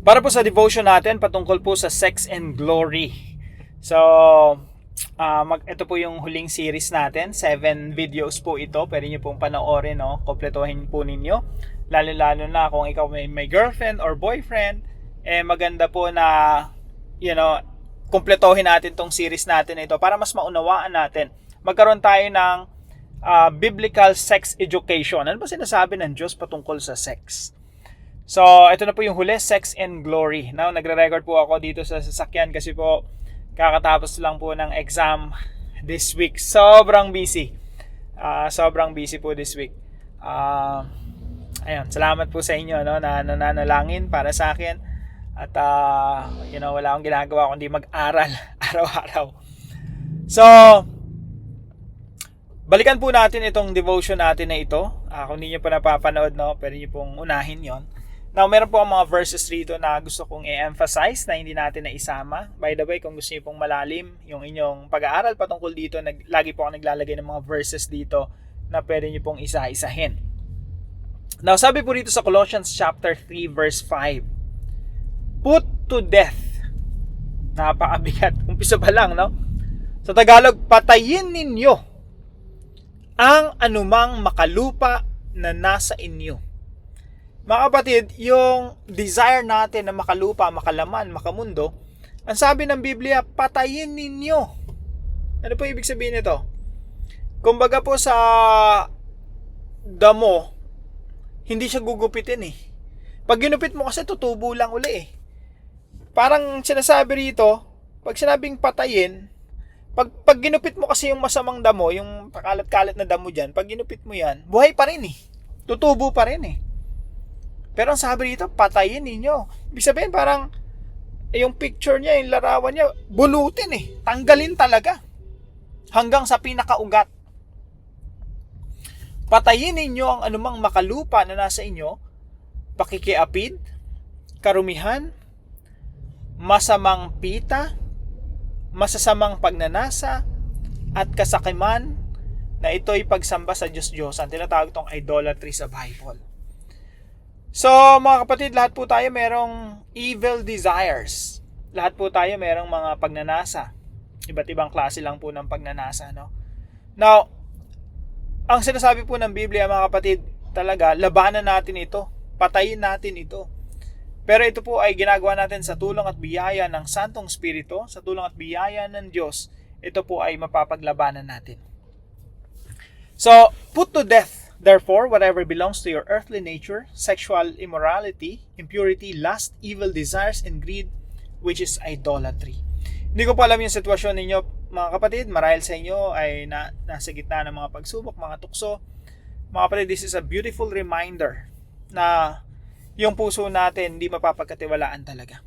Para po sa devotion natin patungkol po sa sex and glory. So, ito po yung huling series natin. 7 videos po ito. Pwede nyo pong panoorin, no? Kompletohin po ninyo. Lalo-lalo na kung ikaw may girlfriend or boyfriend, maganda po na, kompletohin natin tong series natin ito para mas maunawaan natin. Magkaroon tayo ng biblical sex education. Ano ba sinasabi ng Diyos patungkol sa sex? So, ito na po yung huli, sex and glory. Now, nagre-record po ako dito sa sasakyan kasi po kakatapos lang po ng exam this week. Sobrang busy. Sobrang busy po this week. Ayun, salamat po sa inyo, no, na nananalangin para sa akin. At, wala akong ginagawa kundi mag-aral araw-araw. So, balikan po natin itong devotion natin na ito. Kung hindi nyo pa napapanood, no, pwede nyo pong unahin yon. Now, meron po ang mga verses rito na gusto kong i-emphasize na hindi natin naisama. By the way, kung gusto niyo pong malalim yung inyong pag-aaral patungkol dito, lagi po ako naglalagay ng mga verses dito na pwede niyo pong isa-isahin. Now, sabi po rito sa Colossians chapter 3 verse 5, put to death. Napakabigat. Umpisa pa lang, no? Sa Tagalog, patayin ninyo ang anumang makalupa na nasa inyo. Mga kapatid, yung desire natin na makalupa, makalaman, makamundo, ang sabi ng Biblia, patayin ninyo. Ano po ibig sabihin nito? Kumbaga po sa damo, hindi siya gugupitin eh. Pag ginupit mo kasi tutubo lang uli eh. Parang sinasabi rito, pag sinabing patayin, pag ginupit mo kasi yung masamang damo, yung pakalat-kalat na damo dyan, pag ginupit mo yan, buhay pa rin eh. Tutubo pa rin eh. Pero ang sabi rito, patayin ninyo. Ibig sabihin parang yung picture niya, yung larawan niya, bulutin eh. Tanggalin talaga. Hanggang sa pinakaugat. Patayin ninyo ang anumang makalupa na nasa inyo, pakikiapid, karumihan, masamang pita, masasamang pagnanasa, at kasakiman na ito'y pagsamba sa Diyos-Diyosan. Tinatawag itong idolatry sa Bible. So, mga kapatid, lahat po tayo merong evil desires. Lahat po tayo merong mga pagnanasa. Iba't ibang klase lang po ng pagnanasa, no? Now, ang sinasabi po ng Biblia, mga kapatid, talaga, labanan natin ito. Patayin natin ito. Pero ito po ay ginagawa natin sa tulong at biyaya ng Santong Espiritu, sa tulong at biyaya ng Diyos. Ito po ay mapapaglabanan natin. So, put to death, therefore, whatever belongs to your earthly nature, sexual immorality, impurity, lust, evil desires, and greed, which is idolatry. Hindi ko pa alam yung sitwasyon ninyo, mga kapatid. Marahil sa inyo ay nasa gitna ng mga pagsubok, mga tukso. Mga kapatid, this is a beautiful reminder na yung puso natin hindi mapapagkatiwalaan talaga.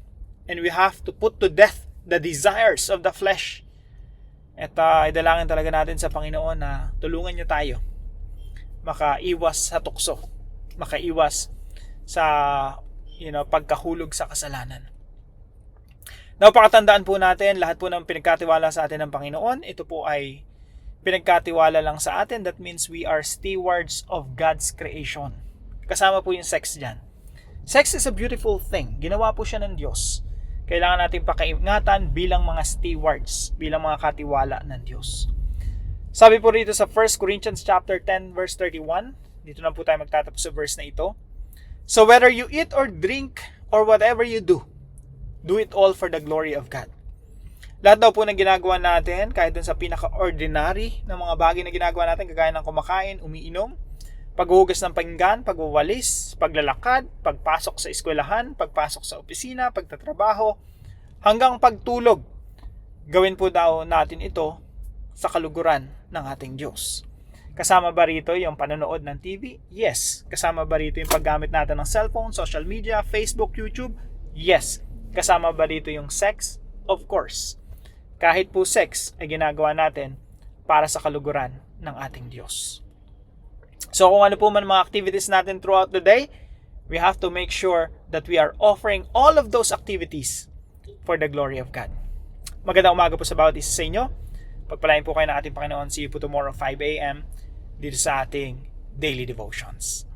And we have to put to death the desires of the flesh. At idalangin talaga natin sa Panginoon na tulungan niyo tayo makaiwas sa tukso, makaiwas sa pagkahulog sa kasalanan. Napakatandaan po natin, lahat po ng pinagkatiwala sa atin ng Panginoon, ito po ay pinagkatiwala lang sa atin. That means we are stewards of God's creation. Kasama po yung sex dyan. Sex is a beautiful thing. Ginawa po siya ng Diyos. Kailangan natin pakaingatan bilang mga stewards, bilang mga katiwala ng Diyos. Sabi po rito sa 1 Corinthians chapter 10 verse 31, dito na po tayo magtatapos sa verse na ito. So whether you eat or drink or whatever you do it all for the glory of God. Lahat daw po ng ginagawa natin, kahit dun sa pinaka-ordinary ng mga bagay na ginagawa natin, kagaya ng kumakain, umiinom, paghuhugas ng pinggan, pagwawalis, paglalakad, pagpasok sa eskwelahan, pagpasok sa opisina, pagtatrabaho, hanggang pagtulog. Gawin po daw natin ito sa kaluguran ng ating Diyos. Kasama ba rito yung panonood ng TV? Yes. Kasama ba rito yung paggamit natin ng cellphone, social media, Facebook, YouTube? Yes. Kasama ba rito yung sex? Of course. Kahit po sex ay ginagawa natin para sa kaluguran ng ating Diyos. So kung ano po man mga activities natin throughout the day, we have to make sure that we are offering all of those activities for the glory of God. Magandang umaga po sa bawat isa sa inyo. Pagpalain po kayo ng ating Panginoon. See you po tomorrow 5 a.m. dito sa ating Daily Devotions.